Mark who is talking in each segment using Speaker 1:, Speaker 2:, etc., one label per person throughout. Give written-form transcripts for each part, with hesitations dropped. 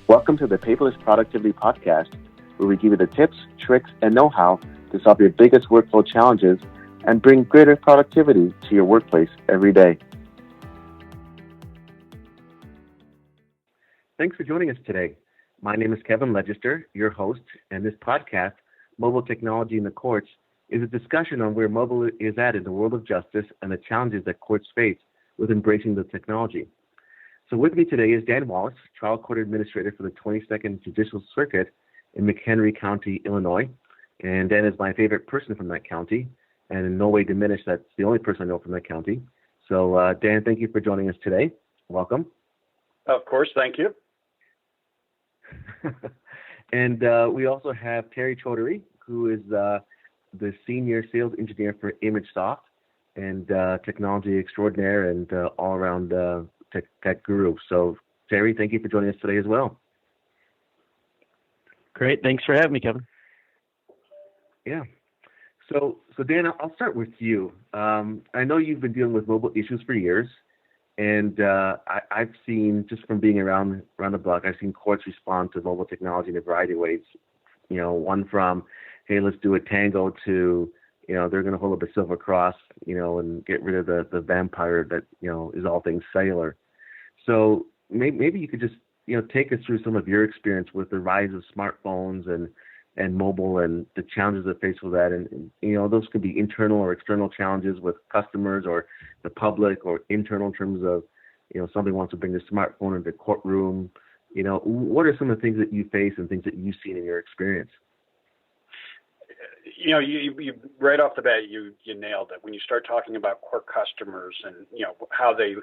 Speaker 1: Welcome to the Paperless Productivity Podcast, where we give you the tips, tricks, and know-how to solve your biggest workflow challenges and bring greater productivity to your workplace every day. Thanks for joining us today. My name is Kevin Legister, your host, and this podcast, Mobile Technology in the Courts, is a discussion on where mobile is at in the world of justice and the challenges that courts face with embracing the technology. So with me today is Dan Wallis, Trial Court Administrator for the 22nd Judicial Circuit in McHenry County, Illinois. And Dan is my favorite person from that county, and in no way diminished, that's the only person I know from that county. So Dan, thank you for joining us today. Welcome.
Speaker 2: Of course, thank you.
Speaker 1: And we also have Terry Chaudhuri, who is the Senior Sales Engineer for ImageSoft and technology extraordinaire and all-around tech guru. So, Terry, thank you for joining us today as well.
Speaker 3: Great. Thanks for having me, Kevin.
Speaker 1: Yeah. So Dan, I'll start with you. I know you've been dealing with mobile issues for years, and I've seen, just from being around the block, I've seen courts respond to mobile technology in a variety of ways. You know, one from, hey, let's do a tango, to, you know, they're going to hold up a silver cross, you know, and get rid of the vampire that, you know, is all things cellular. So maybe you could just, you know, take us through some of your experience with the rise of smartphones and mobile and the challenges that face with that. And, you know, those could be internal or external challenges with customers or the public, or internal in terms of, you know, somebody wants to bring the smartphone into the courtroom. You know, what are some of the things that you face and things that you've seen in your experience?
Speaker 2: You know, you right off the bat, you nailed it. When you start talking about court customers and, you know, how they,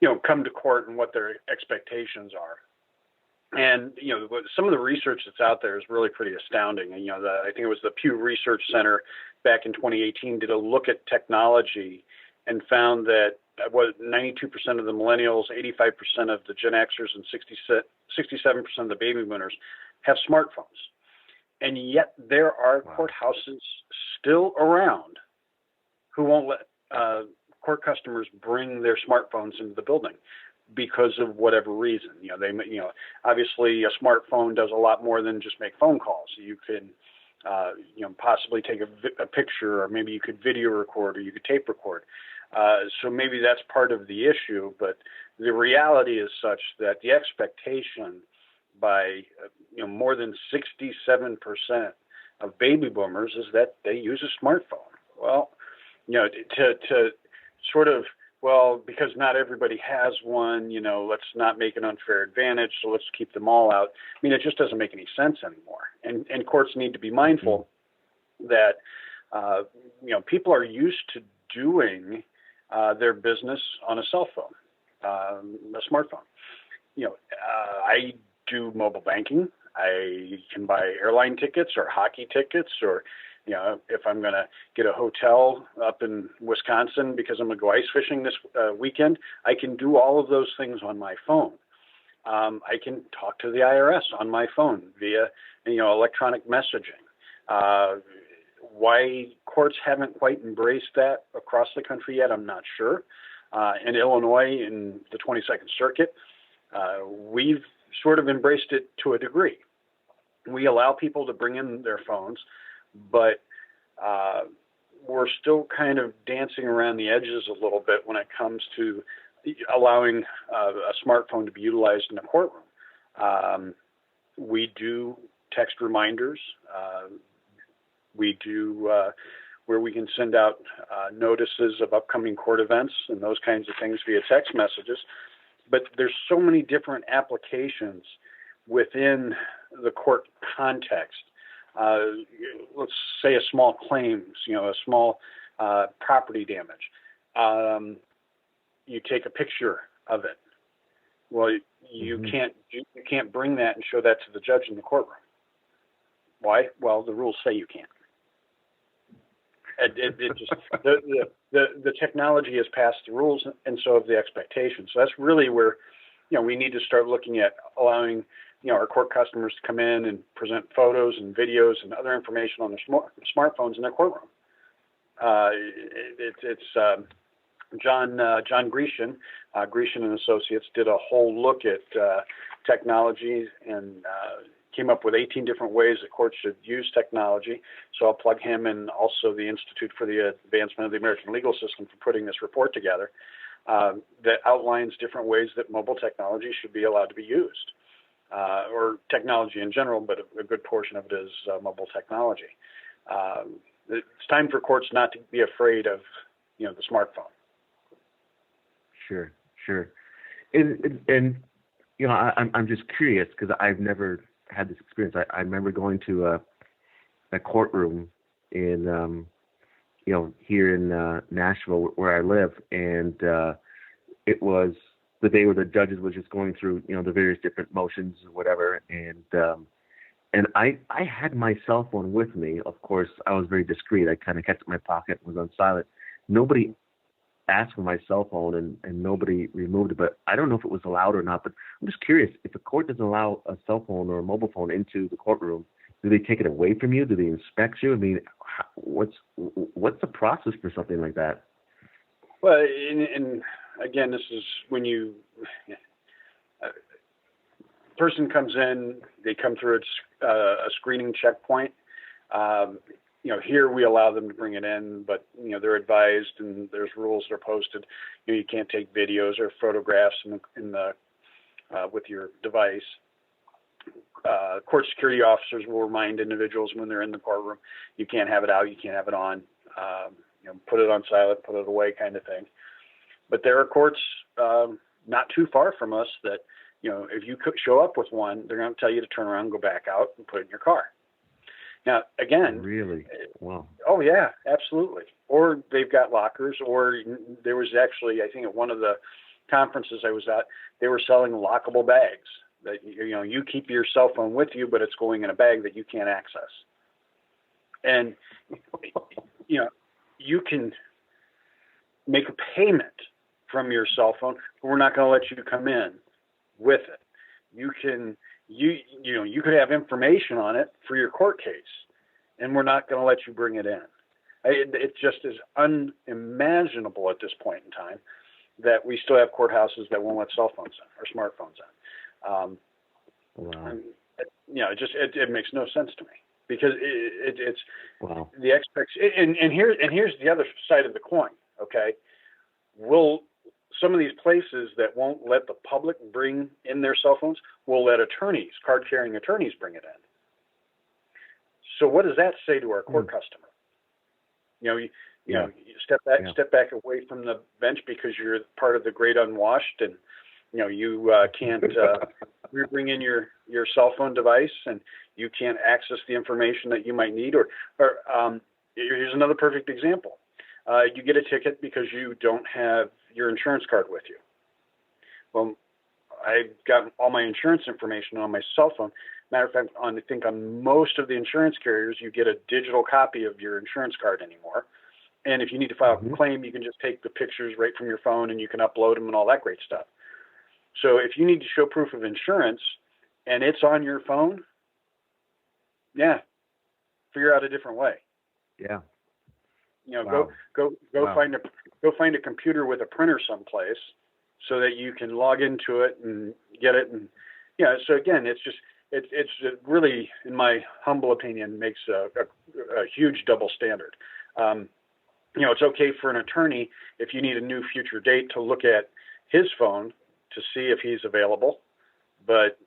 Speaker 2: you know, come to court and what their expectations are. And, you know, some of the research that's out there is really pretty astounding. And, you know, I think it was the Pew Research Center back in 2018 did a look at technology and found that 92% of the millennials, 85% of the Gen Xers, and 67% of the baby boomers have smartphones. And yet there are courthouses still around who won't let court customers bring their smartphones into the building because of whatever reason. You know, obviously a smartphone does a lot more than just make phone calls. You can, you know, possibly take a picture, or maybe you could video record, or you could tape record. So maybe that's part of the issue, but the reality is such that the expectation by, you know, more than 67% of baby boomers is that they use a smartphone. Well, you know, to sort of, well, because not everybody has one, you know, let's not make an unfair advantage, so let's keep them all out. I mean, it just doesn't make any sense anymore. And courts need to be mindful that, you know, people are used to doing their business on a cell phone, a smartphone. You know, I do mobile banking. I can buy airline tickets or hockey tickets, or, you know, if I'm going to get a hotel up in Wisconsin because I'm going to go ice fishing this weekend, I can do all of those things on my phone. I can talk to the IRS on my phone via, you know, electronic messaging. Why courts haven't quite embraced that across the country yet, I'm not sure. In Illinois, in the 22nd Circuit, we've sort of embraced it to a degree. We allow people to bring in their phones, but we're still kind of dancing around the edges a little bit when it comes to allowing a smartphone to be utilized in a courtroom. We do text reminders. We do where we can send out notices of upcoming court events and those kinds of things via text messages. But there's so many different applications within the court context. Let's say a small claims, you know, a small property damage. You take a picture of it. Well, you can't bring that and show that to the judge in the courtroom. Why? Well, the rules say you can't. It just the technology has passed the rules, and so have the expectations. So that's really where, you know, we need to start looking at allowing, you know, our court customers to come in and present photos and videos and other information on their smartphones in their courtroom. John Grecian, Grecian and Associates, did a whole look at technology and came up with 18 different ways that courts should use technology. So I'll plug him and also the Institute for the Advancement of the American Legal System for putting this report together that outlines different ways that mobile technology should be allowed to be used, or technology in general, but a good portion of it is mobile technology. It's time for courts not to be afraid of, the smartphone.
Speaker 1: Sure. And I'm just curious because I've never had this experience. I remember going to a courtroom in, here in Nashville where I live, and it was the day where the judges was just going through, the various different motions or whatever, and I had my cell phone with me. Of course, I was very discreet. I kind of kept it in my pocket, was on silent. Nobody asked for my cell phone, and nobody removed it, but I don't know if it was allowed or not. But I'm just curious, if a court doesn't allow a cell phone or a mobile phone into the courtroom, do they take it away from you? Do they inspect you? I mean, what's the process for something like that?
Speaker 2: Well, and again, this is when person comes in, they come through a screening checkpoint. Here we allow them to bring it in, but they're advised, and there's rules that are posted. You can't take videos or photographs with your device. Court security officers will remind individuals when they're in the courtroom, you can't have it out, you can't have it on. Put it on silent, put it away, kind of thing. But there are courts not too far from us that if you could show up with one, they're going to tell you to turn around, go back out, and put it in your car. Now, again,
Speaker 1: really? Wow.
Speaker 2: Oh yeah, absolutely. Or they've got lockers, or there was actually, I think at one of the conferences I was at, they were selling lockable bags that, you keep your cell phone with you, but it's going in a bag that you can't access. And, you can make a payment from your cell phone, but we're not going to let you come in with it. You could have information on it for your court case, and we're not going to let you bring it in. It just is unimaginable at this point in time that we still have courthouses that won't let cell phones in or smartphones in.
Speaker 1: Wow.
Speaker 2: It makes no sense to me because it's
Speaker 1: wow.
Speaker 2: The expectation. And here's the other side of the coin. Okay, some of these places that won't let the public bring in their cell phones will let card-carrying attorneys bring it in. So what does that say to our court customer? You step back away from the bench because you're part of the great unwashed, and you can't bring in your cell phone device, and you can't access the information that you might need. Or here's another perfect example. You get a ticket because you don't have your insurance card with you. Well, I've got all my insurance information on my cell phone. Matter of fact, I think on most of the insurance carriers, you get a digital copy of your insurance card anymore. And if you need to file a claim, you can just take the pictures right from your phone and you can upload them and all that great stuff. So if you need to show proof of insurance and it's on your phone, figure out a different way.
Speaker 1: Yeah.
Speaker 2: Wow. Go find a computer with a printer someplace so that you can log into it and get it. And so again, it's really, in my humble opinion, makes a huge double standard. It's okay for an attorney if you need a new future date to look at his phone to see if he's available, but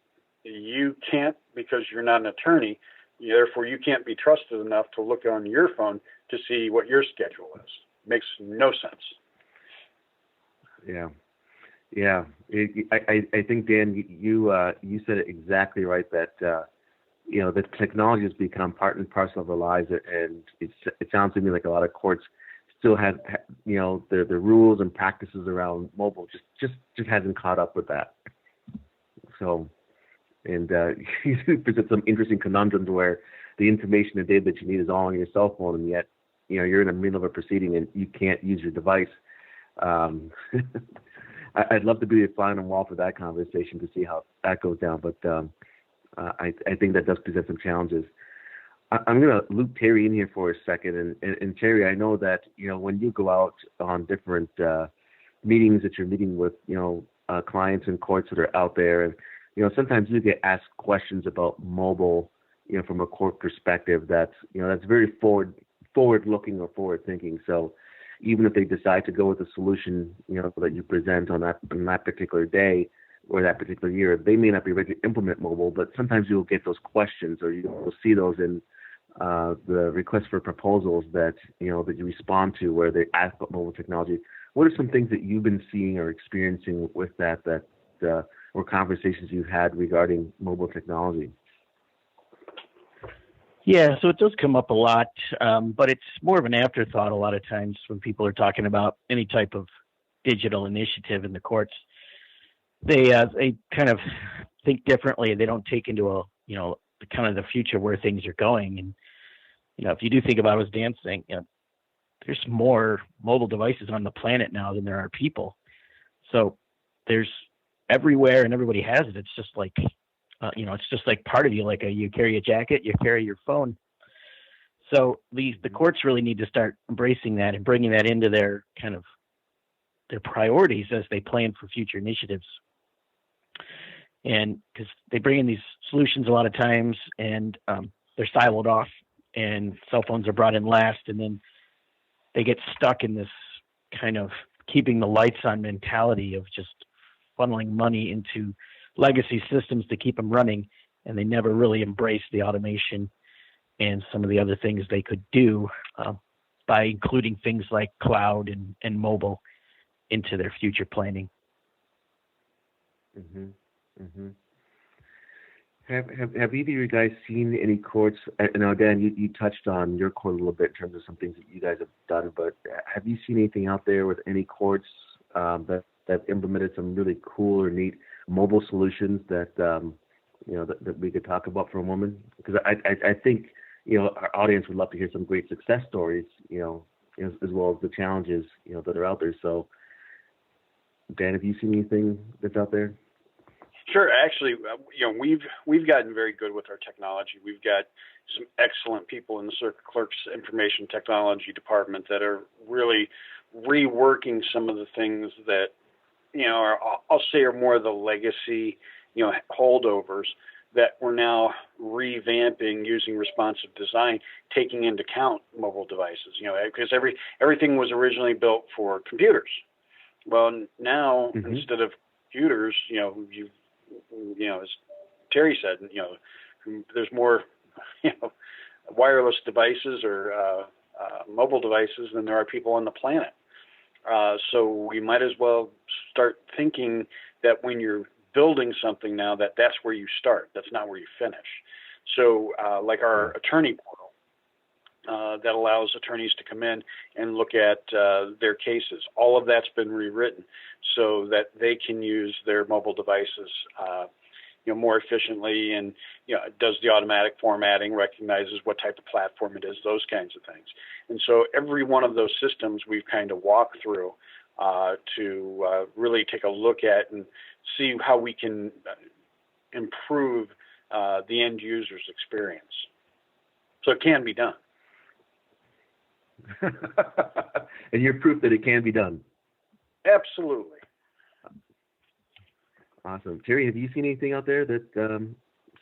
Speaker 2: you can't because you're not an attorney. Therefore, you can't be trusted enough to look on your phone to see what your schedule is. Makes no sense.
Speaker 1: Yeah. I think, Dan, you said it exactly right that the technology has become part and parcel of our lives, and it sounds to me like a lot of courts still have the rules and practices around mobile just hasn't caught up with that. So. And you present some interesting conundrums where the information and data that you need is all on your cell phone, and yet you're in the middle of a proceeding and you can't use your device. I'd love to be a fly on the wall for that conversation to see how that goes down, but I think that does present some challenges. I'm going to loop Terry in here for a second, and Terry, I know that when you go out on different meetings that you're meeting with, clients in courts that are out there, and sometimes you get asked questions about mobile, from a court perspective that's very forward looking or forward thinking. So even if they decide to go with a solution, that you present on that particular day or that particular year, they may not be ready to implement mobile, but sometimes you'll get those questions, or you'll see those in the request for proposals that that you respond to, where they ask about mobile technology. What are some things that you've been seeing or experiencing with that or conversations you've had regarding mobile technology?
Speaker 3: Yeah, so it does come up a lot, but it's more of an afterthought a lot of times when people are talking about any type of digital initiative in the courts. They kind of think differently. They don't take into kind of the future where things are going. And if you do think about, as Dan's saying, there's more mobile devices on the planet now than there are people. So there's everywhere, and everybody has it. It's just like it's just like part of you. Like you carry a jacket, you carry your phone. So the courts really need to start embracing that and bringing that into their kind of their priorities as they plan for future initiatives. And because they bring in these solutions a lot of times, and they're siloed off, and cell phones are brought in last, and then they get stuck in this kind of keeping the lights on mentality of just funneling money into legacy systems to keep them running, and they never really embrace the automation and some of the other things they could do by including things like cloud and mobile into their future planning.
Speaker 1: Mm-hmm. Mm-hmm. Have either of you guys seen any courts? Now, Dan, you touched on your court a little bit in terms of some things that you guys have done, but have you seen anything out there with any courts that implemented some really cool or neat mobile solutions that that we could talk about for a moment? Because I think our audience would love to hear some great success stories, as well as the challenges that are out there. So, Dan, have you seen anything that's out there?
Speaker 2: Sure. Actually, we've gotten very good with our technology. We've got some excellent people in the circuit clerk's information technology department that are really reworking some of the things that I'll say are more of the legacy holdovers that we're now revamping using responsive design, taking into account mobile devices. Because everything was originally built for computers. Well, now instead of computers, as Terry said, there's more, wireless devices or mobile devices than there are people on the planet. So we might as well start thinking that when you're building something now, that's where you start. That's not where you finish. So like our attorney portal that allows attorneys to come in and look at their cases. All of that's been rewritten so that they can use their mobile devices more efficiently, and it does the automatic formatting, recognizes what type of platform it is, those kinds of things. And so every one of those systems we've kind of walked through to really take a look at and see how we can improve the end user's experience. So it can be done.
Speaker 1: And you're proof that it can be done.
Speaker 2: Absolutely.
Speaker 1: Awesome. Terry, have you seen anything out there that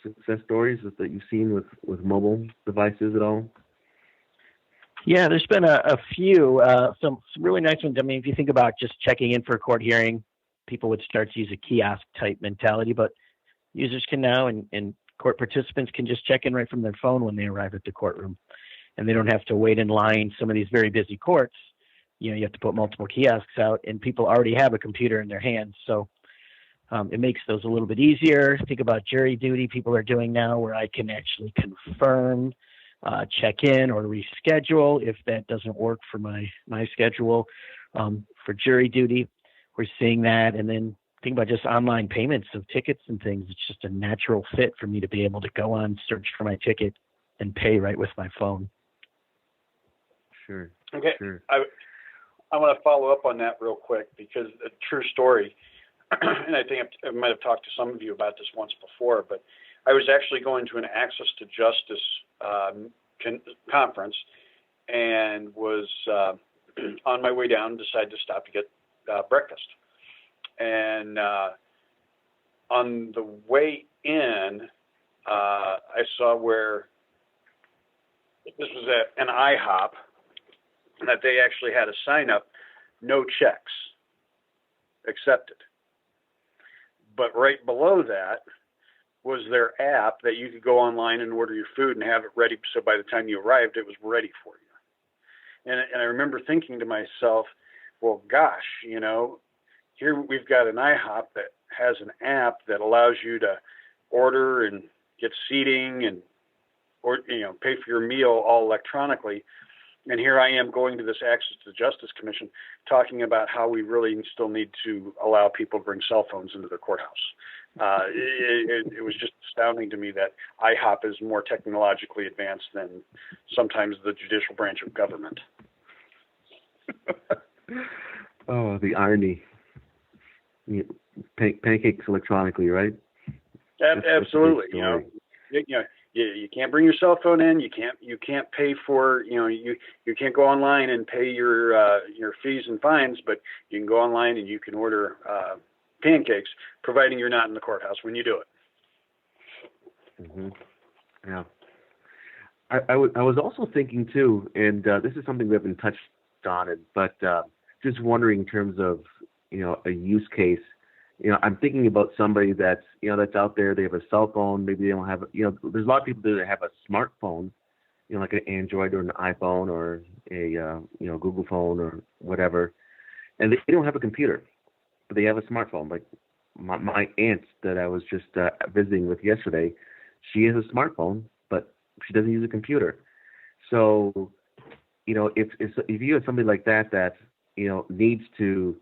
Speaker 1: success stories that you've seen with mobile devices at all?
Speaker 3: Yeah, there's been a few, some really nice ones. I mean, if you think about just checking in for a court hearing, people would start to use a kiosk type mentality, but users can now, and court participants can just check in right from their phone when they arrive at the courtroom, and they don't have to wait in line. Some of these very busy courts, you have to put multiple kiosks out, and people already have a computer in their hands. So it makes those a little bit easier. Think about jury duty people are doing now, where I can actually confirm, check in, or reschedule if that doesn't work for my schedule. For jury duty, we're seeing that. And then think about just online payments of tickets and things. It's just a natural fit for me to be able to go on, search for my ticket, and pay right with my phone.
Speaker 1: Sure.
Speaker 2: Okay.
Speaker 1: Sure.
Speaker 2: I want to follow up on that real quick, because a true story, and I think I might have talked to some of you about this once before, but I was actually going to an Access to Justice conference, and was on my way down, decided to stop to get breakfast. And on the way in, I saw where this was at an IHOP, that they actually had a sign up, no checks accepted. But right below that was their app that you could go online and order your food and have it ready. So by the time you arrived, it was ready for you. And I remember thinking to myself, well, gosh, here we've got an IHOP that has an app that allows you to order and get seating and, or pay for your meal all electronically. And here I am going to this Access to Justice Commission talking about how we really still need to allow people to bring cell phones into the courthouse. It was just astounding to me that IHOP is more technologically advanced than sometimes the judicial branch of government.
Speaker 1: Oh, the irony. Pancakes electronically, right?
Speaker 2: Absolutely. You can't bring your cell phone in. You can't pay for, you can't go online and pay your fees and fines, but you can go online and you can order pancakes, providing you're not in the courthouse when you do it.
Speaker 1: Mm-hmm. Yeah. I was also thinking too, and this is something we haven't touched on it, but just wondering in terms of a use case. I'm thinking about somebody that's out there. They have a cell phone. Maybe they don't have. There's a lot of people that have a smartphone, like an Android or an iPhone or a Google phone or whatever, and they don't have a computer, but they have a smartphone. Like my aunt that I was just visiting with yesterday, she has a smartphone, but she doesn't use a computer. So, if you have somebody like that needs to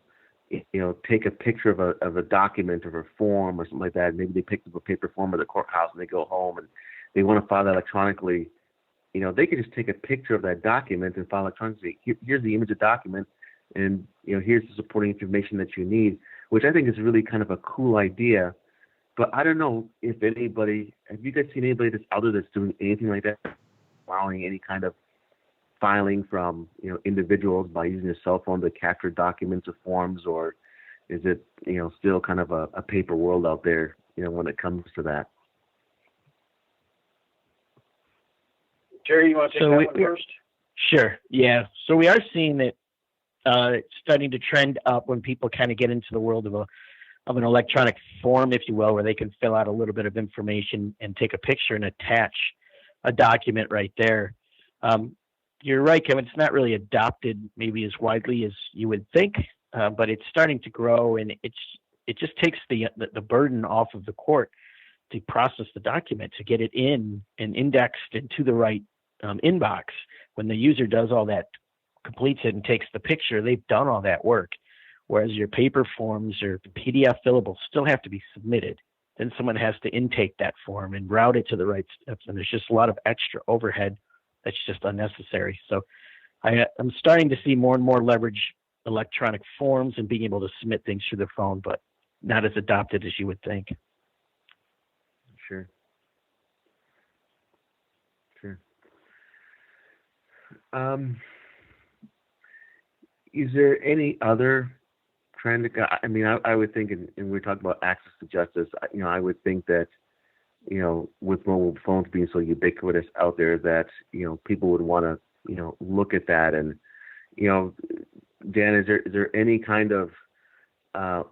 Speaker 1: take a picture of a document or a form or something like that. Maybe they picked up a paper form at the courthouse and they go home and they want to file that electronically. They could just take a picture of that document and file electronically. Here's the image of the document, and here's the supporting information that you need, which I think is really kind of a cool idea. But I don't know if have you guys seen anybody that's out there that's doing anything like that, allowing any kind of filing from individuals by using a cell phone to capture documents or forms, or is it still kind of a paper world out there when it comes to that?
Speaker 2: Jerry, you want to take that one first?
Speaker 3: Sure. Yeah. So we are seeing that it's starting to trend up when people kind of get into the world of an electronic form, if you will, where they can fill out a little bit of information and take a picture and attach a document right there. You're right, Kevin. It's not really adopted maybe as widely as you would think, but it's starting to grow, and it just takes the burden off of the court to process the document, to get it in and indexed into the right inbox. When the user does all that, completes it and takes the picture, they've done all that work. Whereas your paper forms or PDF fillables still have to be submitted. Then someone has to intake that form and route it to the right steps, and there's just a lot of extra overhead that's just unnecessary. So I'm starting to see more and more leverage electronic forms and being able to submit things through the phone, but not as adopted as you would think.
Speaker 1: Sure. Is there any other trend? I mean, I would think, and we talk about access to justice, I would think that, with mobile phones being so ubiquitous out there that, people would want to, look at that. And, Dan, is there any kind of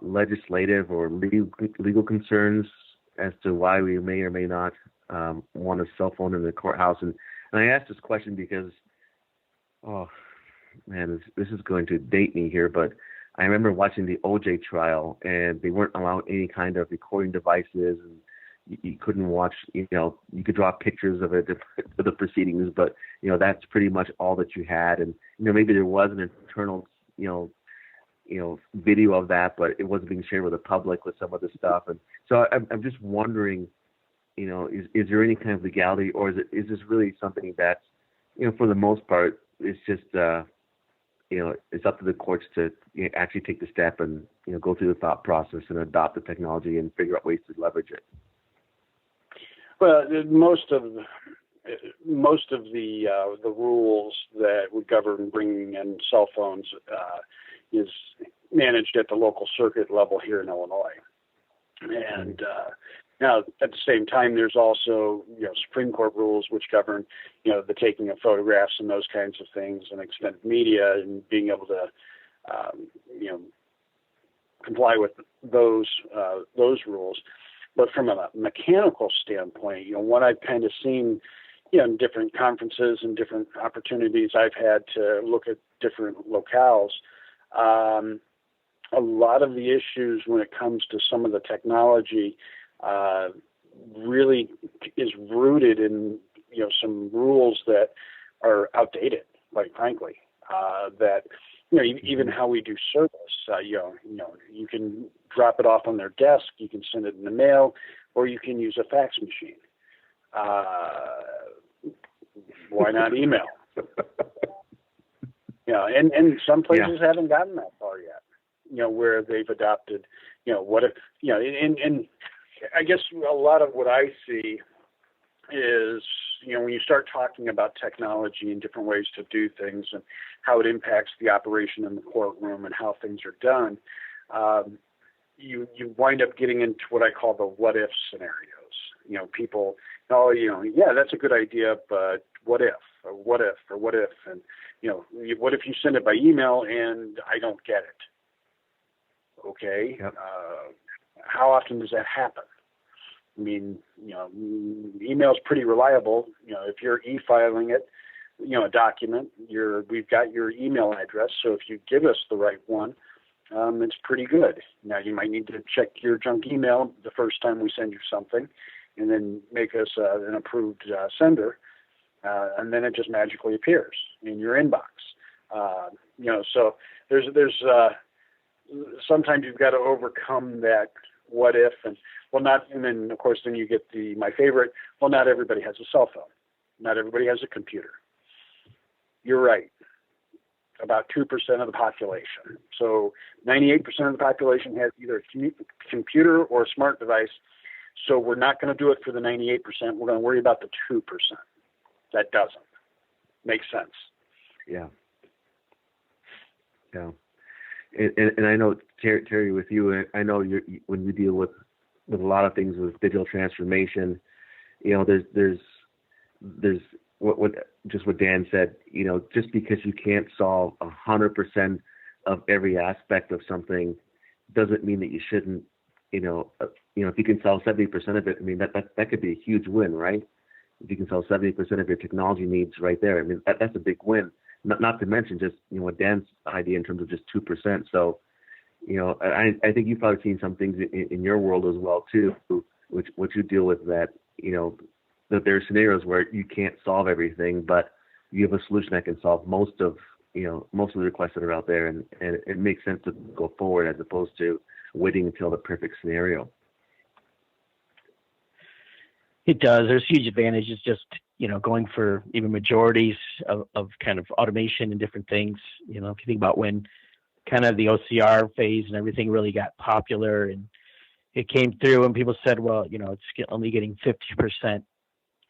Speaker 1: legislative or legal concerns as to why we may or may not want a cell phone in the courthouse? And I ask this question because, oh man, this is going to date me here, but I remember watching the OJ trial, and they weren't allowing any kind of recording devices, and you couldn't watch, you could draw pictures of the proceedings, but, that's pretty much all that you had. And, maybe there was an internal, video of that, but it wasn't being shared with the public with some of the stuff. And so I'm just wondering, is there any kind of legality, or is this really something that's, for the most part, it's just, it's up to the courts to actually take the step and, go through the thought process and adopt the technology and figure out ways to leverage it?
Speaker 2: Well, most of the rules that would govern bringing in cell phones is managed at the local circuit level here in Illinois. And now, at the same time, there's also, Supreme Court rules which govern, the taking of photographs and those kinds of things, and extended media, and being able to, comply with those rules. But from a mechanical standpoint, what I've kind of seen, in different conferences and different opportunities I've had to look at different locales, a lot of the issues when it comes to some of the technology really is rooted in some rules that are outdated, quite frankly. That even how we do service, you can drop it off on their desk, you can send it in the mail, or you can use a fax machine. Why not email? And some places haven't gotten that far yet. Where they've adopted, what if, and I guess a lot of what I see is, when you start talking about technology and different ways to do things and how it impacts the operation in the courtroom and how things are done, you wind up getting into what I call the what if scenarios. People, that's a good idea, but what if, or what if, or what if, and, what if you send it by email and I don't get it? Okay. Yep. How often does that happen? I mean, email's pretty reliable. If you're e-filing it, a document, we've got your email address. So if you give us the right one, it's pretty good. Now you might need to check your junk email the first time we send you something, and then make us an approved sender, and then it just magically appears in your inbox. So there's sometimes you've got to overcome that what if, and then of course then you get my favorite, not everybody has a cell phone. Not everybody has a computer. You're right. About 2% of the population. So 98% of the population has either a computer or a smart device. So we're not going to do it for the 98%. We're going to worry about the 2%. That doesn't make sense.
Speaker 1: Yeah. Yeah. And I know, Terry, with you, I know when you deal with a lot of things with digital transformation, there's what Dan said, just because you can't solve 100% of every aspect of something doesn't mean that you shouldn't, if you can solve 70% of it, I mean, that could be a huge win, right? If you can solve 70% of your technology needs right there, I mean, that's a big win. Not to mention just, Dan's idea in terms of just 2%. So, I think you've probably seen some things in your world as well too, which you deal with that, that there are scenarios where you can't solve everything, but you have a solution that can solve most of the requests that are out there, and it makes sense to go forward as opposed to waiting until the perfect scenario.
Speaker 3: It does. There's huge advantages just, going for even majorities of kind of automation and different things. If you think about when kind of the OCR phase and everything really got popular, and it came through and people said, well, it's only getting 50%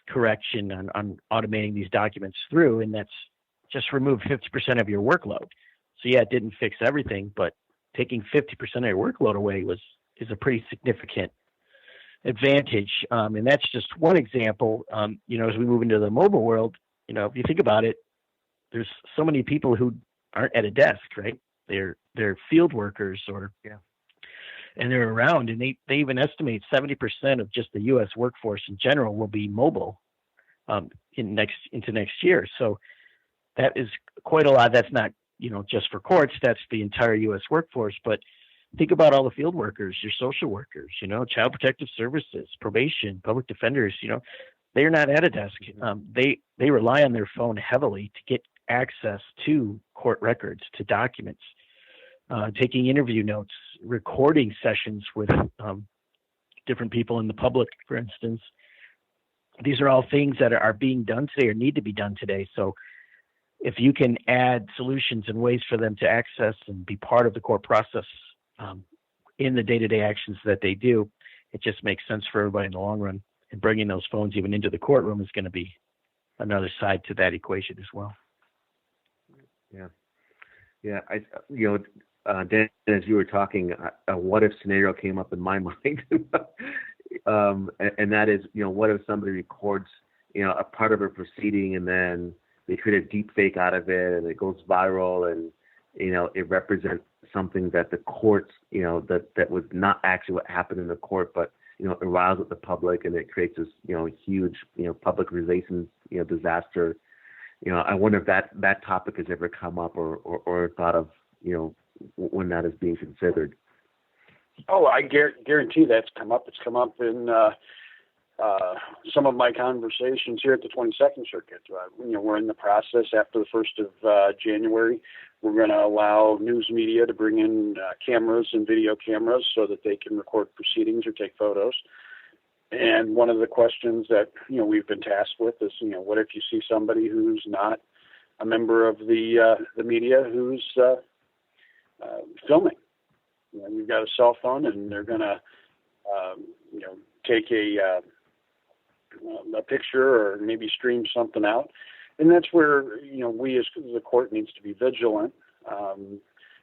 Speaker 3: correction on automating these documents through, and that's just remove 50% of your workload. So yeah, it didn't fix everything, but taking 50% of your workload away is a pretty significant advantage. And that's just one example. As we move into the mobile world, if you think about it, there's so many people who aren't at a desk, right? They're field workers and they're around, and they even estimate 70% of just the U.S. workforce in general will be mobile into next year. So that is quite a lot. That's not, just for courts, that's the entire U.S. workforce, but think about all the field workers, your social workers, child protective services, probation, public defenders, they're not at a desk. They rely on their phone heavily to get access to court records, to documents, taking interview notes, recording sessions with different people in the public, for instance. These are all things that are being done today or need to be done today. So if you can add solutions and ways for them to access and be part of the court process in the day-to-day actions that they do, it just makes sense for everybody in the long run. And bringing those phones even into the courtroom is going to be another side to that equation as well.
Speaker 1: Yeah. Dan, as you were talking, a what if scenario came up in my mind, and that is, what if somebody records, a part of a proceeding, and then they create a deep fake out of it, and it goes viral, and it represents something that the courts, that was not actually what happened in the court, but arouses the public, and it creates this, huge, public relations, disaster. I wonder if that topic has ever come up or thought of, when that is being considered.
Speaker 2: Oh, I guarantee that's come up. It's come up in some of my conversations here at the 22nd Circuit. We're in the process after the 1st of January. We're going to allow news media to bring in cameras and video cameras so that they can record proceedings or take photos. And one of the questions that, we've been tasked with is, what if you see somebody who's not a member of the media who's filming? You've got a cell phone, and they're going to, take a picture or maybe stream something out. And that's where, we as the court needs to be vigilant.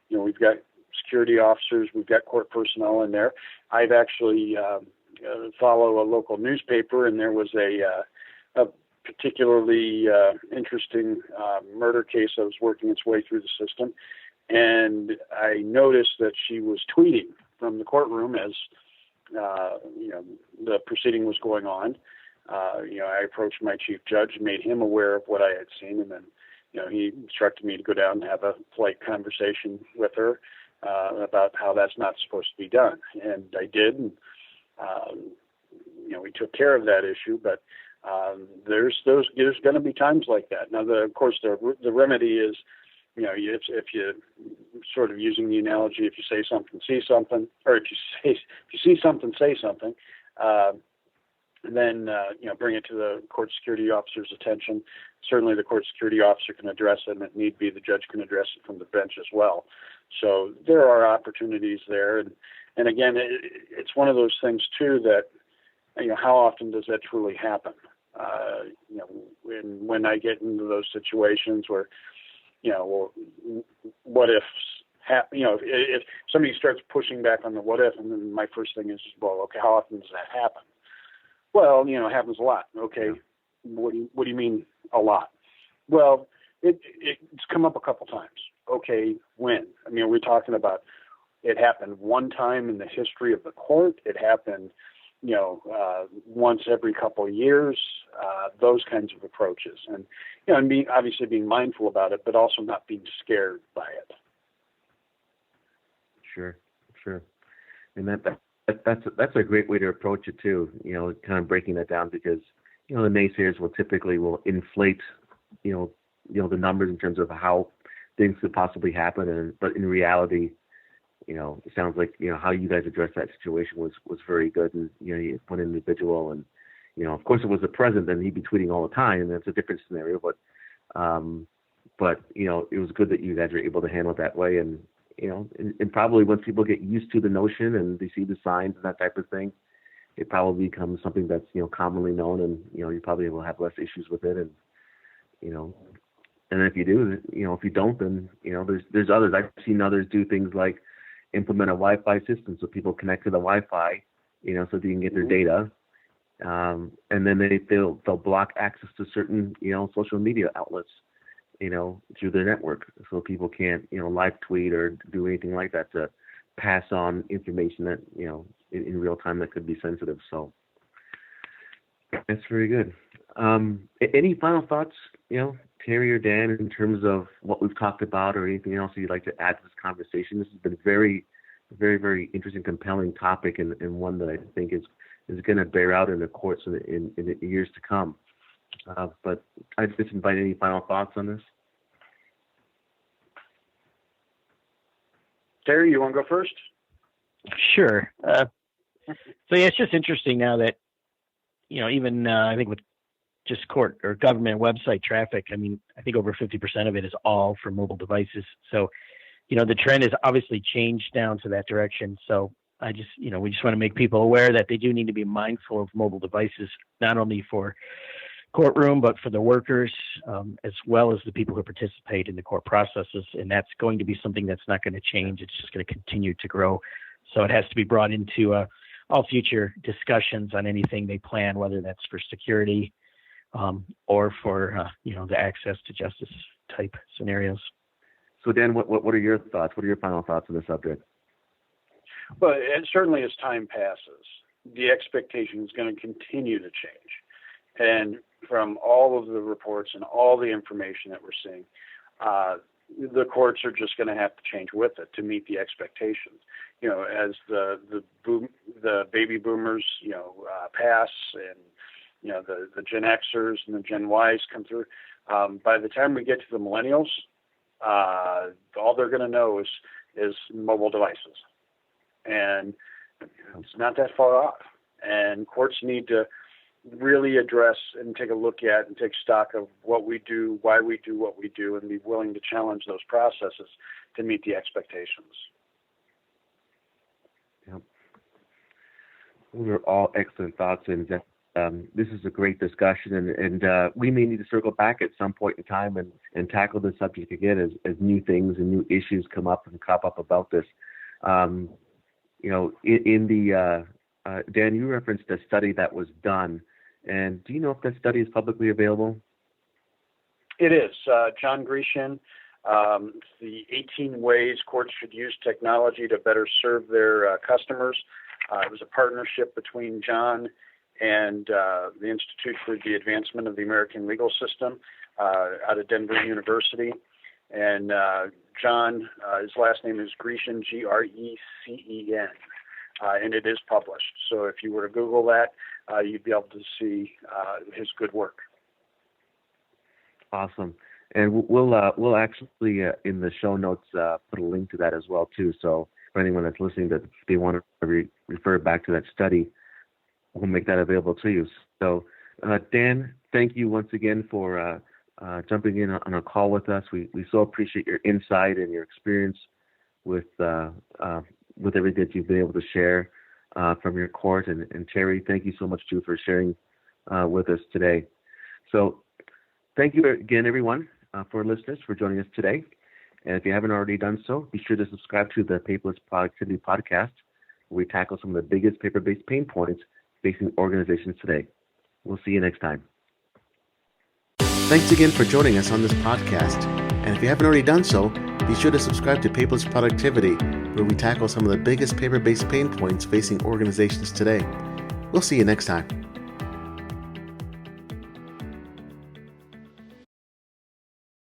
Speaker 2: We've got security officers, we've got court personnel in there. I've actually follow a local newspaper, and there was a particularly interesting murder case that was working its way through the system. And I noticed that she was tweeting from the courtroom as, the proceeding was going on. I approached my chief judge, made him aware of what I had seen, and then, he instructed me to go down and have a polite conversation with her about how that's not supposed to be done. And I did, and, we took care of that issue, but there's going to be times like that. Now, of course, the remedy is, if you sort of using the analogy, if you say something, see something, or if you see something, say something, then bring it to the court security officer's attention. Certainly, the court security officer can address it, and if need be, the judge can address it from the bench as well. So there are opportunities there, and again, it's one of those things too that how often does that truly happen? When I get into those situations where what if, if somebody starts pushing back on the what if, and then my first thing is, well, okay, how often does that happen? Well, it happens a lot. Okay, what do you mean a lot? Well, it's come up a couple times. Okay, when? I mean, we're talking about it happened one time in the history of the court. It happened, once every couple of years. Those kinds of approaches, and and obviously being mindful about it, but also not being scared by it.
Speaker 1: Sure, and that's a great way to approach it too. Kind of breaking that down, because the naysayers will inflate the numbers in terms of how things could possibly happen, but in reality, it sounds like how you guys addressed that situation was very good, and you put an individual, and of course it was the president, then he'd be tweeting all the time, and that's a different scenario, but it was good that you guys were able to handle it that way, and and probably once people get used to the notion and they see the signs and that type of thing, it probably becomes something that's commonly known, and you probably will have less issues with it, and and if you do, if you don't, then there's others. I've seen others do things like implement a Wi-Fi system so people connect to the Wi-Fi, so they can get their data, and then they'll block access to certain social media outlets, through their network, so people can't live tweet or do anything like that to pass on information that in real time that could be sensitive. So that's very good. Any final thoughts, Terry or Dan, in terms of what we've talked about, or anything else you'd like to add to this conversation? This has been very, very, very interesting, compelling topic, and one that I think is going to bear out in the courts in the years to come. But I just invite any final thoughts on this.
Speaker 2: Terry, you want to go first?
Speaker 3: Sure. So yeah, it's just interesting now that, even I think with just court or government website traffic, I mean, I think over 50% of it is all for mobile devices. So, the trend has obviously changed down to that direction. So I just, we just want to make people aware that they do need to be mindful of mobile devices, not only for courtroom, but for the workers, as well as the people who participate in the court processes. And that's going to be something that's not going to change. It's just going to continue to grow. So it has to be brought into all future discussions on anything they plan, whether that's for security or for the access to justice type scenarios.
Speaker 1: So Dan, what are your thoughts? What are your final thoughts on the subject?
Speaker 2: Well, and certainly as time passes, the expectation is going to continue to change. And from all of the reports and all the information that we're seeing, the courts are just going to have to change with it to meet the expectations. As the baby boomers, pass, and the Gen Xers and the Gen Ys come through. By the time we get to the millennials, all they're going to know is mobile devices, and it's not that far off. And courts need to really address and take a look at and take stock of what we do, why we do what we do, and be willing to challenge those processes to meet the expectations.
Speaker 1: Yep. Those are all excellent thoughts, and this is a great discussion, and we may need to circle back at some point in time and tackle the subject again as new things and new issues come up and crop up about this. Dan, you referenced a study that was done, and do you know if that study is publicly available?
Speaker 2: It is. John Grecian, the 18 ways courts should use technology to better serve their customers. It was a partnership between John and the Institute for the Advancement of the American Legal System out of Denver University. And John, his last name is Grecian, Grecen, and it is published. So if you were to Google that, you'd be able to see his good work.
Speaker 1: Awesome. And we'll actually in the show notes put a link to that as well too. So for anyone that's listening, that they want to refer back to that study, we'll make that available to you. So Dan, thank you once again for jumping in on a call with us. We so appreciate your insight and your experience with everything that you've been able to share from your court. And Terry, thank you so much too for sharing with us today. So thank you again, everyone, for listeners, for joining us today. And if you haven't already done so, be sure to subscribe to the Paperless Productivity Podcast, where we tackle some of the biggest paper-based pain points facing organizations today. We'll see you next time. Thanks again for joining us on this podcast. And if you haven't already done so, be sure to subscribe to Paperless Productivity, where we tackle some of the biggest paper-based pain points facing organizations today. We'll see you next time.